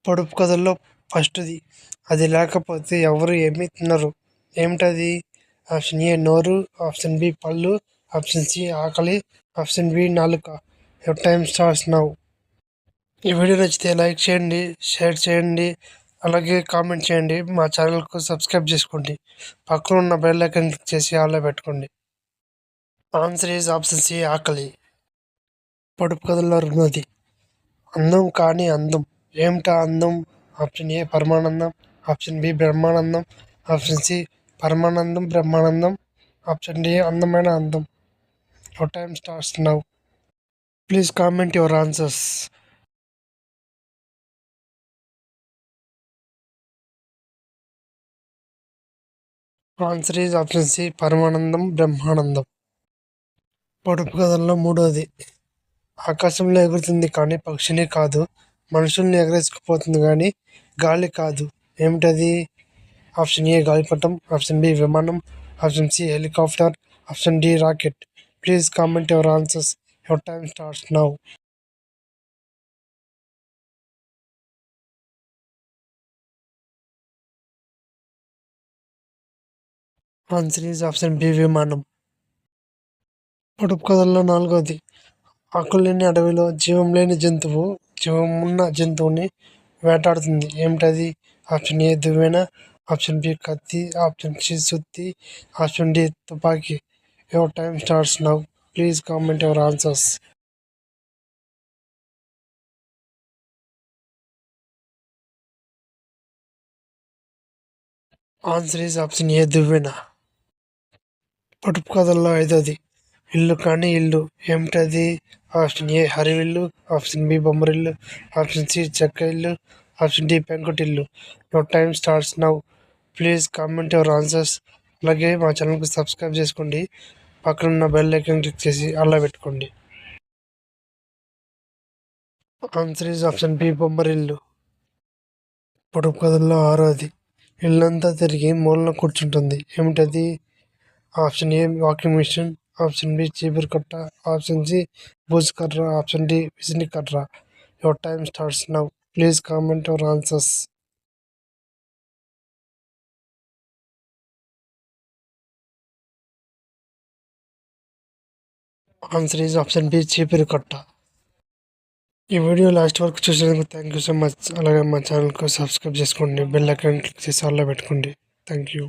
పొడుపు కథల్లో ఫస్ట్‌ది. అది లేకపోతే ఎవరు ఏమీ తినరు. ఏమిటది? ఆప్షన్ ఏ నోరు, ఆప్షన్ బి పళ్ళు, ఆప్షన్ సి ఆకలి, ఆప్షన్ బి నాలుక. Your time starts now. ఈ వీడియో నచ్చితే లైక్ చేయండి, షేర్ చేయండి, అలాగే కామెంట్ చేయండి. మా ఛానల్‌కు సబ్స్క్రైబ్ చేసుకోండి. పక్కన ఉన్న బెల్ ఐకాన్ క్లిక్ చేసి ఆన్‌లో పెట్టుకోండి. ఆన్సర్ ఈజ్ ఆప్షన్ సి ఆకలి. పొడుపు కథల్లో రెండోది. అందం కాని అందం. ఏమిటా అందం? ఆప్షన్ ఏ పరమానందం, ఆప్షన్ బి బ్రహ్మానందం, ఆప్షన్ సి పరమానందం బ్రహ్మానందం, ఆప్షన్ డి అందమైన అందం. Your time starts now. Please comment your answers. Answer is option C పరమానందం బ్రహ్మానందం. పొడుపు కథల్లో మూడోది. ఆకాశంలో ఎగురుతుంది కానీ పక్షిని కాదు, మనుషుల్ని ఎగరేసుకుపోతుంది కానీ గాలి కాదు. ఏమిటది? ఆప్షన్ ఏ గాలిపటం, ఆప్షన్ బి విమానం, option C helicopter, option D rocket. Please comment your answers. Your time starts now. Answer is option B విమానం. పొడుపు కథల్లో నాలుగోది. ఆకులేని అడవిలో జీవం లేని జంతువు జీవం ఉన్న జంతువుని వేటాడుతుంది. ఏమిటది? ఆప్షన్ ఏ దువ్వెన, ఆప్షన్ బి కత్తి, ఆప్షన్ సి సుత్తి, ఆప్షన్ డి తుపాకీ. Your time starts now. Please comment your answers. Answer is option A దువ్వెన. పొడుపు కథల్లో ఐదోది. ఇల్లు కాని ఇల్లు. ఏమిటది? ఆప్షన్ ఏ హరివిల్లు, ఆప్షన్ బి బొమ్మరిల్లు, ఆప్షన్ సి చెక్క ఇల్లు, ఆప్షన్ డి పెంకుటిల్లు. Your time starts now. Please comment your answers. అలాగే మా ఛానల్కి సబ్స్క్రైబ్ చేసుకోండి. పక్కన ఉన్న బెల్ ఐకాన్ క్లిక్ చేసి అలా పెట్టుకోండి. ఆన్సర్ ఈజ్ ఆప్షన్ బి బొమ్మరిల్లు. పొడుపు కథల్లో ఆరోది. ఇల్లంతా తిరిగి మూలన కూర్చుంటుంది. ఏమిటది? Option A walking machine, option B చీపురు కట్ట, ఆప్షన్ సి బూజుకర్ర, ఆప్షన్ డి విసిని కర్ర. Your time starts now. Please comment your answers. Answer is option B చీపురు కట్ట. ఈ వీడియో లాస్ట్ వరకు చూసినందుకు థ్యాంక్ యూ సో మచ్. అలాగే మా ఛానల్కు సబ్స్క్రైబ్ చేసుకోండి, బెల్ ఐకాన్ క్లిక్ చేసి ఆల్లో పెట్టుకోండి. Thank you.